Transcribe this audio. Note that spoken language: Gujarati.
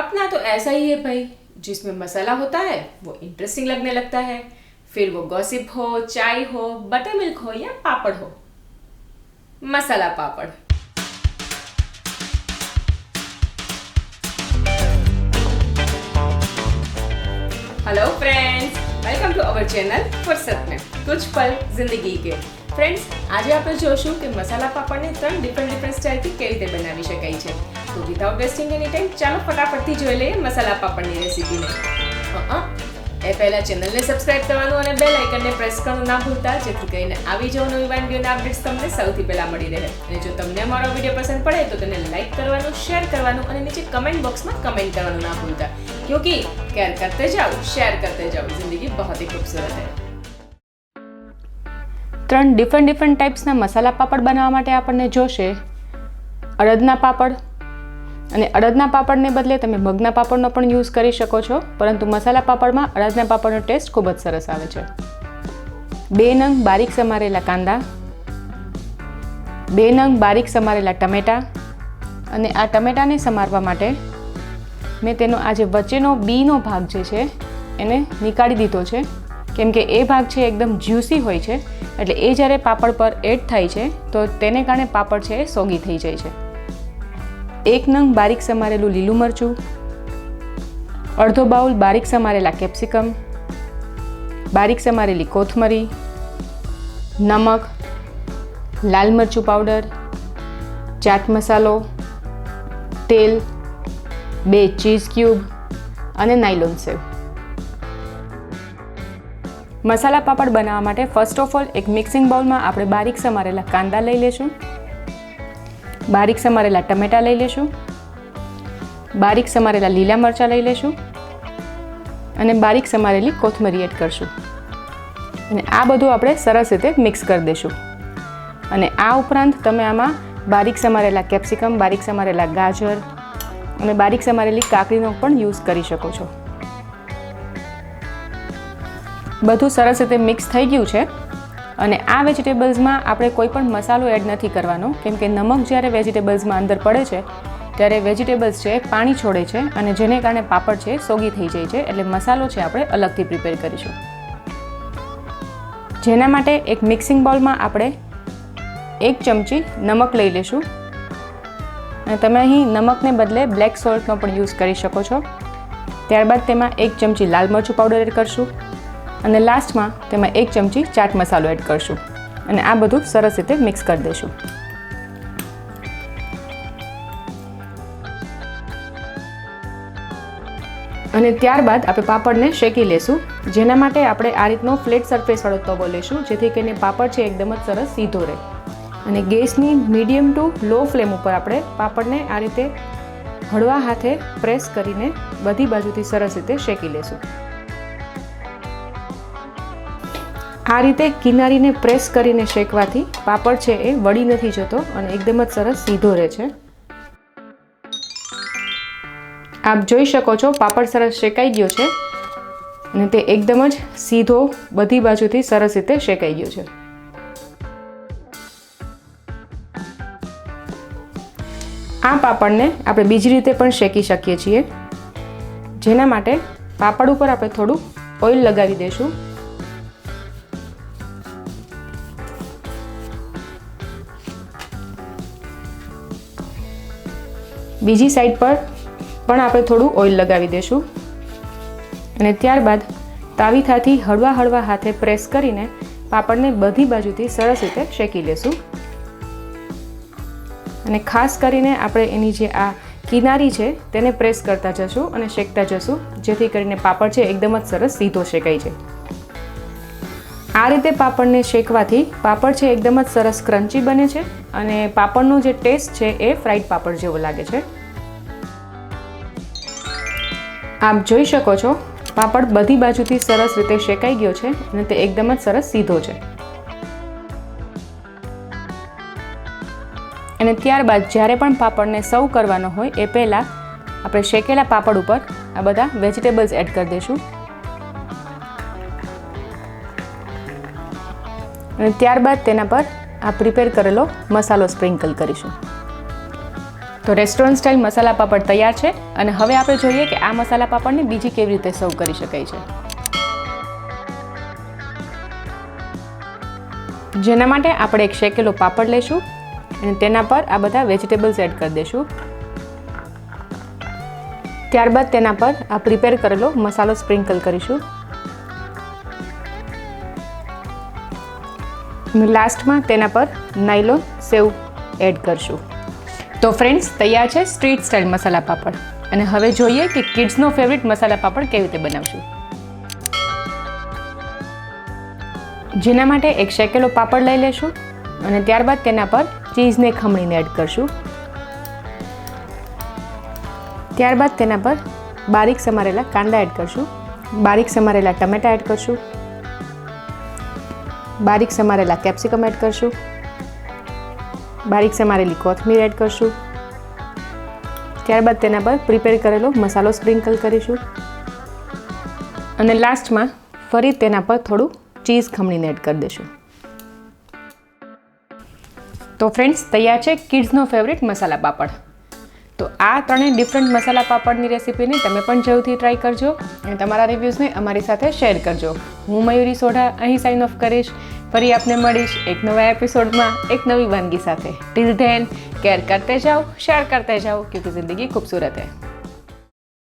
अपना तो ऐसा ही है भाई, जिसमें मसाला होता है वो इंटरेस्टिंग लगने लगता है, फिर वो गॉसिप हो, चाय हो, बटर मिल्क हो या पापड़ हो। Masala papad. Hello friends, welcome to our channel फुर्सत में कुछ पल जिंदगी के। फ्रेंड्स, આજે આપણે જોશું કે મસાલા પાપડને ત્રણ ડિફરન્ટ સ્ટાઇલથી કેવી રીતે બનાવી શકાય છે। તો વિધાઉટ વેસ્ટિંગ એની ટાઈમ ચાલો ફટાફટથી જોઈ લઈએ મસાલા પાપડની રેસીપીને। એ પહેલા ચેનલને સબસ્ક્રાઇબ કરવાનું અને બેલ આઇકનને પ્રેસ કરવાનું ના ભૂલતા, જેથી કરીને આવી જો નવી વિડીયોના અપડેટ્સ તમને સૌથી પહેલા મળી રહે। અને જો તમને અમારો વિડીયો પસંદ પડે તો તેને લાઈક કરવાનું, શેર કરવાનું અને નીચે કમેન્ટ બોક્સમાં કમેન્ટ કરવાનું ના ભૂલતા, क्योंकि केयर करते जाओ, शेयर करते जाओ, जिंदगी बहुत ही खूबसूरत है। ત્રણ ડિફરન્ટ ટાઈપ્સના મસાલા પાપડ બનાવવા માટે આપણને જોશે અડદના પાપડ, અને અડદના પાપડને બદલે તમે મગના પાપડનો પણ યુઝ કરી શકો છો, પરંતુ મસાલા પાપડમાં અડદના પાપડનો ટેસ્ટ ખૂબ જ સરસ આવે છે। 2 નંગ બારીક સમારેલા કાંદા, 2 નંગ બારીક સમારેલા ટમેટા, અને આ ટમેટાને સમારવા માટે મેં તેનો આ જે વચ્ચેનો બીનો ભાગ જે છે એને નીકાળી દીધો છે, કેમ કે એ ભાગ છે એકદમ જ્યુસી હોય છે, એટલે એ જ્યારે પાપડ પર એડ થાય છે તો તેને કારણે પાપડ છે એ સોગી થઈ જાય છે। 1 નંગ બારીક સમારેલું લીલું મરચું, અડધો બાઉલ બારીક સમારેલા કેપ્સિકમ, બારીક સમારેલી કોથમરી, નમક, લાલ મરચું પાવડર, ચાટ મસાલો, તેલ, 2 ચીઝ ક્યુબ અને નાયલોન સેવ। મસાલા પાપડ બનાવવા માટે ફર્સ્ટ ઓફ ઓલ એક મિક્સિંગ બાઉલમાં આપણે બારીક સમારેલા કાંદા લઈ લેશું, બારીક સમારેલા ટમેટા લઈ લેશું, બારીક સમારેલા લીલા મરચાં લઈ લેશું અને બારીક સમારેલી કોથમરી એડ કરશું, અને આ બધું આપણે સરસ રીતે મિક્સ કરી દઈશું। અને આ ઉપરાંત તમે આમાં બારીક સમારેલા કેપ્સિકમ, બારીક સમારેલા ગાજર અને બારીક સમારેલી કાકડીનો પણ યુઝ કરી શકો છો। બધું સરસ રીતે મિક્સ થઈ ગયું છે, અને આ વેજીટેબલ્સમાં આપણે કોઈ પણ મસાલો એડ નથી કરવાનો, કેમ કે નમક જ્યારે વેજીટેબલ્સમાં અંદર પડે છે ત્યારે વેજીટેબલ્સ છે પાણી છોડે છે, અને જેને કારણે પાપડ છે સોગી થઈ જાય છે, એટલે મસાલો છે આપણે અલગથી પ્રિપેર કરીશું। જેના માટે એક મિક્સિંગ બાઉલમાં આપણે 1 ચમચી નમક લઈ લેશું, અને તમે અહીં નમકને બદલે બ્લેક સોલ્ટનો પણ યુઝ કરી શકો છો। ત્યારબાદ તેમાં 1 ચમચી લાલ મરચું પાવડર એડ કરશું, અને લાસ્ટમાં તેમાં 1 ચમચી ચાટ મસાલો એડ કરશું, અને આ બધું સરસ રીતે મિક્સ કરી દઈશું। અને ત્યારબાદ આપણે પાપડને શેકી લેશું, જેના માટે આપણે આ રીતનો ફ્લેટ સરફેસવાળો તવો લેશું, જેથી કરીને પાપડ છે એકદમ જ સરસ સીધો રહે। અને ગેસની મીડિયમ ટુ લો ફ્લેમ ઉપર આપણે પાપડને આ રીતે હળવા હાથે પ્રેસ કરીને બધી બાજુથી સરસ રીતે શેકી લેશું। આ રીતે કિનારીને પ્રેસ કરીને શેકવાથી પાપડ છે એ વળી નથી જતો અને એકદમ જ સરસ સીધો રહે છે। આપ જોઈ શકો છો પાપડ સરસ શેકાઈ ગયો છે, અને તે એકદમ જ સીધો બધી બાજુથી સરસ રીતે શેકાઈ ગયો છે। આ પાપડને આપણે બીજી રીતે પણ શેકી શકીએ છીએ, જેના માટે પાપડ ઉપર આપણે થોડું ઓઇલ લગાવી દઈશું, બીજી સાઈડ પર પણ આપણે થોડું ઓઇલ લગાવી દઈશું, અને ત્યારબાદ તાવીથાથી હળવા હાથે પ્રેસ કરીને પાપડને બધી બાજુથી સરસ રીતે શેકી લેશું। અને ખાસ કરીને આપણે એની જે આ કિનારી છે તેને પ્રેસ કરતા જશું અને શેકતા જશું, જેથી કરીને પાપડ છે એકદમ જ સરસ સીધો શેકાય છે। આ રીતે પાપડને શેકવાથી પાપડ છે એકદમ જ સરસ ક્રન્ચી બને છે, અને પાપડનો જે ટેસ્ટ છે એ ફ્રાઈડ પાપડ જેવો લાગે છે। આપ જોઈ શકો છો પાપડ બધી બાજુથી સરસ રીતે શેકાઈ ગયો છે, અને તે એકદમ જ સરસ સીધો છે। અને ત્યારબાદ જ્યારે પણ પાપડને સર્વ કરવાનો હોય એ પહેલાં આપણે શેકેલા પાપડ ઉપર આ બધા વેજીટેબલ્સ એડ કરી દઈશું, અને ત્યારબાદ તેના પર આ પ્રિપેર કરેલો મસાલો સ્પ્રિંકલ કરીશું। તો રેસ્ટોરન્ટ સ્ટાઇલ મસાલા પાપડ તૈયાર છે અને હવે આપણે જોઈએ કે આ મસાલા પાપડને બીજી કેવી રીતે સર્વ કરી શકાય છે. જેના માટે આપણે એક શેકેલો પાપડ લઈશું અને તેના પર આ બધા વેજીટેબલ્સ એડ કરી દઈશું. ત્યારબાદ તેના પર આ પ્રિપેર કરેલો મસાલો સ્પ્રિંકલ કરીશું. લાસ્ટમાં તેના પર નાયલોન સેવ એડ કરશું. તો ફ્રેન્ડ્સ, તૈયાર છે સ્ટ્રીટ સ્ટાઇલ મસાલા પાપડ. અને હવે જોઈએ કે કિડ્સનો ફેવરિટ મસાલા પાપડ કેવી રીતે બનાવશું. જેના માટે એક શેકેલો પાપડ લઈ લેશું અને ત્યારબાદ તેના પર ચીઝને ખમણીને એડ કરશું. ત્યારબાદ તેના પર બારીક સમારેલા કાંદા એડ કરશું, બારીક સમારેલા ટમેટા એડ કરશું, બારીક સમારેલા કેપ્સિકમ એડ કરશું, બારીક સમારેલી કોથમીર એડ કરશું. ત્યારબાદ તેના પર પ્રિપેર કરેલો મસાલો સ્પ્રિંકલ કરીશું અને લાસ્ટમાં ફરી તેના પર થોડું ચીઝ ખમણીને એડ કરી દઈશું. તો ફ્રેન્ડ્સ, તૈયાર છે કિડ્સનો ફેવરિટ મસાલા પાપડ. તો આ ત્રણેય ડિફરન્ટ મસાલા પાપડની રેસીપીને તમે પણ જરૂરથી ટ્રાય કરજો અને તમારા રિવ્યૂઝને અમારી સાથે શેર કરજો. હું મયુરી સોઢા અહીં સાઇન ઓફ કરીશ. ફરી આપને મળીશ એક નવા એપિસોડમાં એક નવી વાનગી સાથે. ટિલ ધેન, કેર કરતે જાઓ, શેર કરતે જાઓ, ક્યોંકि જિંદગી ખૂબસૂરત હૈ.